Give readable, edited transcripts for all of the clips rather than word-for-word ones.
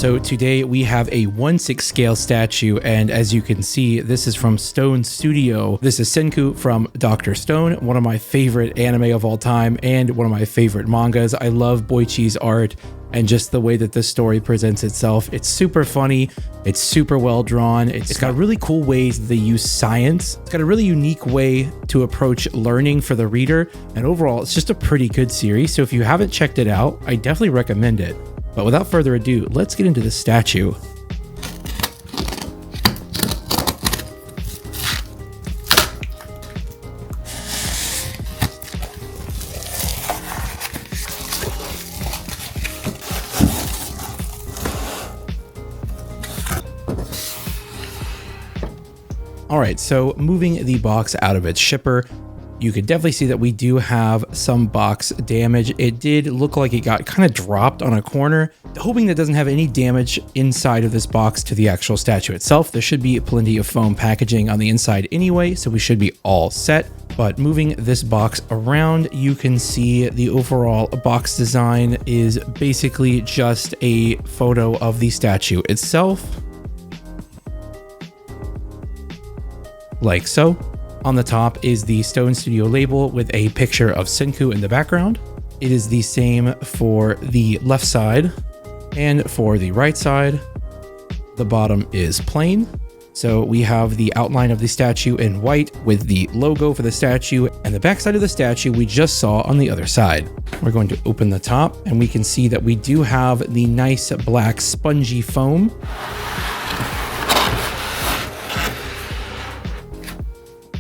So today we have a 1/6 scale statue, and as you can see, this is from Stone Studio. This is Senku from Dr. Stone, one of my favorite anime of all time and one of my favorite mangas. I love Boichi's art and just the way that this story presents itself. It's super funny, it's super well drawn, it's got really cool ways that they use science. It's got a really unique way to approach learning for the reader, and overall it's just a pretty good series. So if you haven't checked it out, I definitely recommend it. But without further ado, let's get into the statue. All right, so moving the box out of its shipper, you can definitely see that we do have some box damage. It did look like it got kind of dropped on a corner. Hoping that doesn't have any damage inside of this box to the actual statue itself. There should be plenty of foam packaging on the inside anyway, so we should be all set. But moving this box around, you can see the overall box design is basically just a photo of the statue itself, like so. On the top is the Stone Studio label with a picture of Senku in the background. It is the same for the left side and for the right side. The bottom is plain. So we have the outline of the statue in white with the logo for the statue, and the back side of the statue we just saw on the other side. We're going to open the top and we can see that we do have the nice black spongy foam.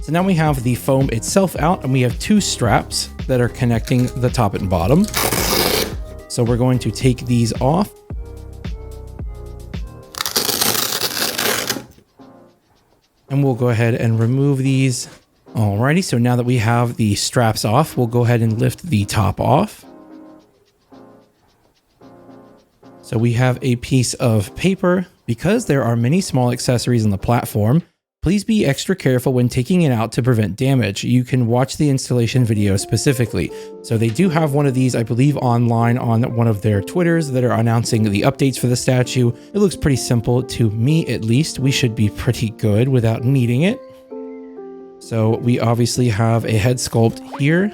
So now we have the foam itself out, and we have two straps that are connecting the top and bottom. So we're going to take these off. And we'll go ahead and remove these. Alrighty, so now that we have the straps off, we'll go ahead and lift the top off. So we have a piece of paper. Because there are many small accessories on the platform, please be extra careful when taking it out to prevent damage. You can watch the installation video specifically. So they do have one of these, I believe, online on one of their Twitters that are announcing the updates for the statue. It looks pretty simple to me, at least. We should be pretty good without needing it. So we obviously have a head sculpt here,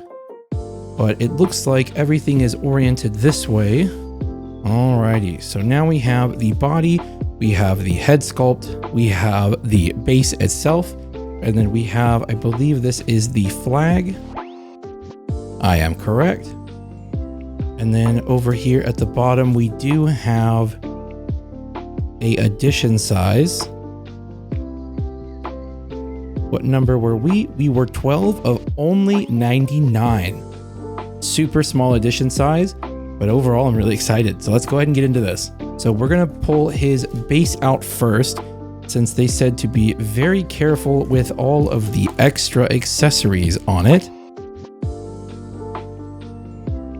but it looks like everything is oriented this way. Alrighty, so now we have the body. We have the head sculpt, we have the base itself, and then we have, I believe this is the flag. I am correct. And then over here at the bottom, we do have a edition size. What number were we? We were 12 of only 99. Super small edition size, but overall I'm really excited. So let's go ahead and get into this. So we're gonna pull his base out first, since they said to be very careful with all of the extra accessories on it.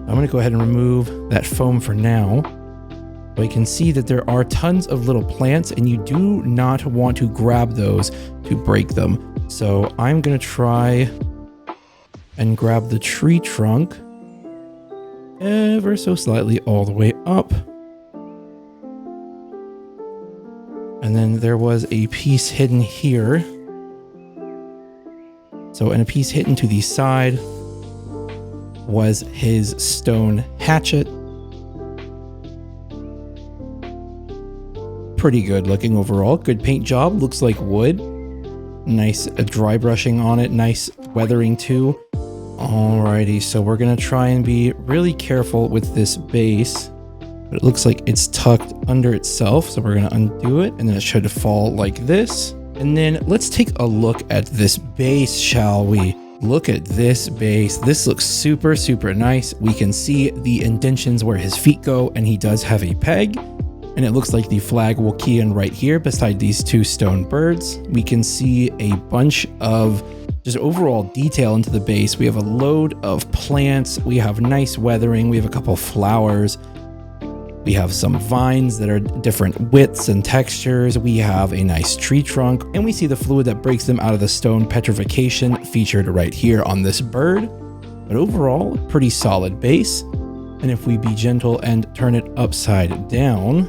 I'm gonna go ahead and remove that foam for now. But you can see that there are tons of little plants, and you do not want to grab those to break them. So I'm gonna try and grab the tree trunk ever so slightly all the way up. And then there was a piece hidden here. So, and a piece hidden to the side was his stone hatchet. Pretty good looking overall. Good paint job. Looks like wood. Nice dry brushing on it. Nice weathering too. Alrighty, so we're gonna try and be really careful with this base. But it looks like it's tucked under itself, so we're gonna undo it, and then it should fall like this. And then let's take a look at this base, shall we? Look at this base. This looks super, super nice. We can see the indentions where his feet go, and he does have a peg. And it looks like the flag will key in right here beside these two stone birds. We can see a bunch of just overall detail into the base. We have a load of plants. We have nice weathering. We have a couple flowers. We have some vines that are different widths and textures. We have a nice tree trunk, and we see the fluid that breaks them out of the stone petrification featured right here on this bird. But overall, pretty solid base. And if we be gentle and turn it upside down,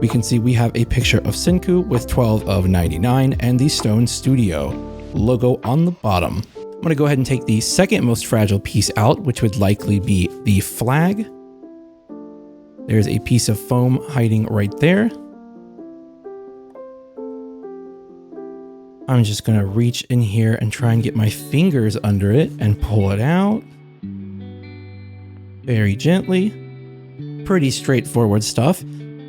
we can see we have a picture of Senku with 12 of 99 and the Stone Studio logo on the bottom. I'm going to go ahead and take the second most fragile piece out, which would likely be the flag. There's a piece of foam hiding right there. I'm just going to reach in here and try and get my fingers under it and pull it out. Very gently. Pretty straightforward stuff.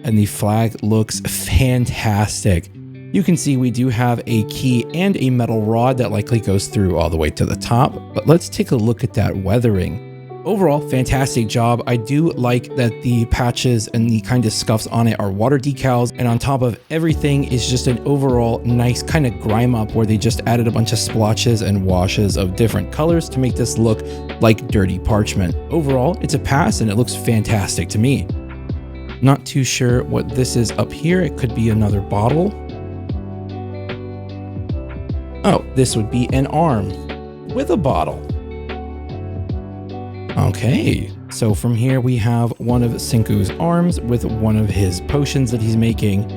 And the flag looks fantastic. You can see we do have a key and a metal rod that likely goes through all the way to the top. But let's take a look at that weathering. Overall, fantastic job. I do like that the patches and the kind of scuffs on it are water decals, and on top of everything is just an overall nice kind of grime up where they just added a bunch of splotches and washes of different colors to make this look like dirty parchment. Overall, it's a pass and it looks fantastic to me. Not too sure what this is up here. It could be another bottle. Oh, this would be an arm with a bottle. Okay, so from here we have one of Senku's arms with one of his potions that he's making.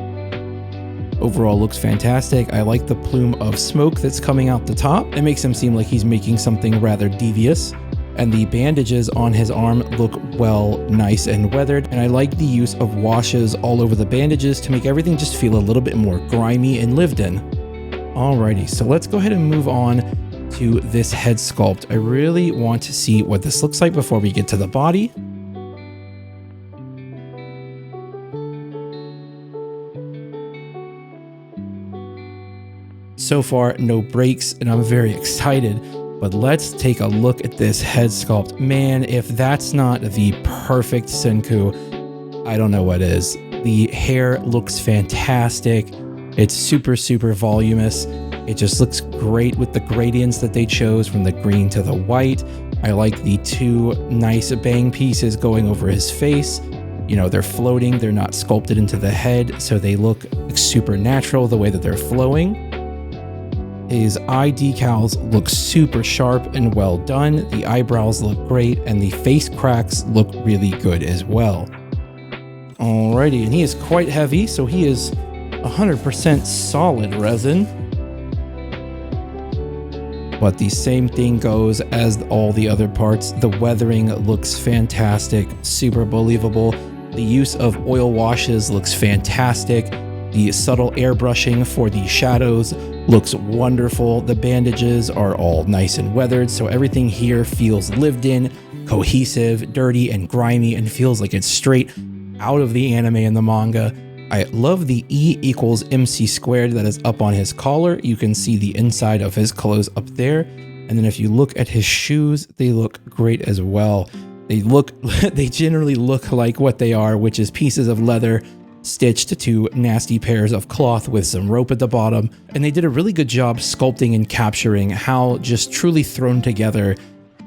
Overall looks fantastic. I like the plume of smoke that's coming out the top. It makes him seem like he's making something rather devious. And the bandages on his arm look well, nice and weathered. And I like the use of washes all over the bandages to make everything just feel a little bit more grimy and lived in. Alrighty, so let's go ahead and move on to this head sculpt. I really want to see what this looks like before we get to the body. So far, no breaks, and I'm very excited. But let's take a look at this head sculpt. Man, if that's not the perfect Senku, I don't know what is. The hair looks fantastic. It's super, super voluminous. It just looks great with the gradients that they chose from the green to the white. I like the two nice bang pieces going over his face. You know, they're floating, they're not sculpted into the head, so they look super natural the way that they're flowing. His eye decals look super sharp and well done. The eyebrows look great, and the face cracks look really good as well. Alrighty, and he is quite heavy, so he is 100% solid resin. But the same thing goes as all the other parts. The weathering looks fantastic, super believable. The use of oil washes looks fantastic. The subtle airbrushing for the shadows looks wonderful. The bandages are all nice and weathered, so everything here feels lived in, cohesive, dirty, and grimy, and feels like it's straight out of the anime and the manga. I love the E equals MC squared that is up on his collar. You can see the inside of his clothes up there. And then if you look at his shoes, they look great as well. They generally look like what they are, which is pieces of leather stitched to nasty pairs of cloth with some rope at the bottom. And they did a really good job sculpting and capturing how just truly thrown together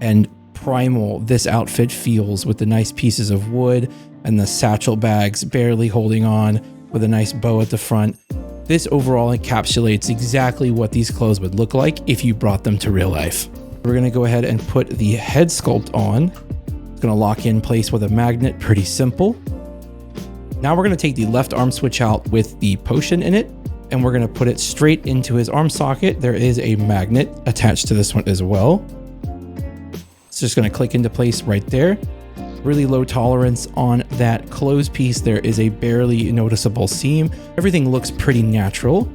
and primal this outfit feels, with the nice pieces of wood and the satchel bags barely holding on with a nice bow at the front. This overall encapsulates exactly what these clothes would look like if you brought them to real life. We're gonna go ahead and put the head sculpt on. It's gonna lock in place with a magnet, pretty simple. Now we're gonna take the left arm switch out with the potion in it, and we're gonna put it straight into his arm socket. There is a magnet attached to this one as well. It's just gonna click into place right there. Really low tolerance on that closed piece. There is a barely noticeable seam. Everything looks pretty natural.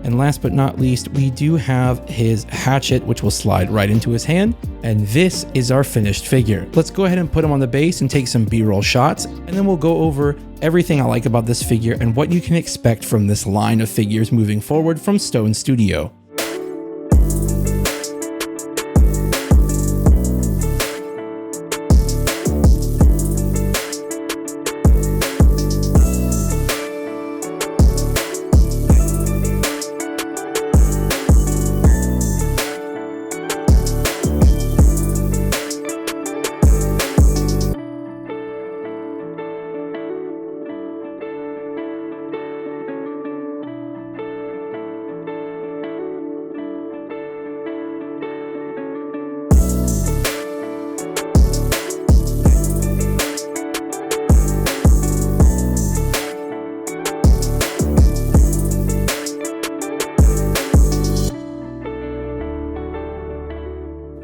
And last but not least, we do have his hatchet, which will slide right into his hand. And this is our finished figure. Let's go ahead and put him on the base and take some B-roll shots. And then we'll go over everything I like about this figure and what you can expect from this line of figures moving forward from Stone Studio.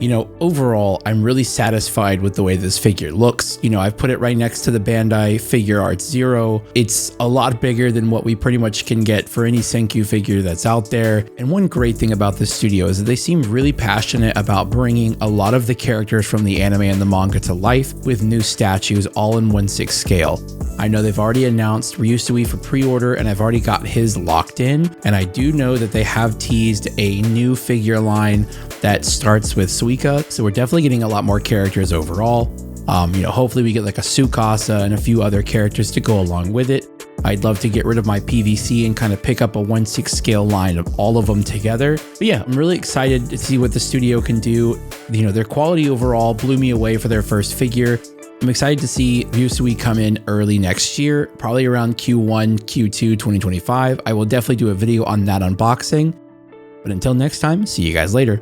You know, overall, I'm really satisfied with the way this figure looks. You know, I've put it right next to the Bandai Figure Arts Zero. It's a lot bigger than what we pretty much can get for any Senku figure that's out there. And one great thing about this studio is that they seem really passionate about bringing a lot of the characters from the anime and the manga to life with new statues all in 1/6 scale. I know they've already announced Ryusui for pre-order, and I've already got his locked in. And I do know that they have teased a new figure line that starts with Suika. So we're definitely getting a lot more characters overall. You know, hopefully we get like a Tsukasa and a few other characters to go along with it. I'd love to get rid of my PVC and kind of pick up a 1/6 scale line of all of them together. But yeah, I'm really excited to see what the studio can do. You know, their quality overall blew me away for their first figure. I'm excited to see Ryusui come in early next year, probably around Q1, Q2 2025. I will definitely do a video on that unboxing. But until next time, see you guys later.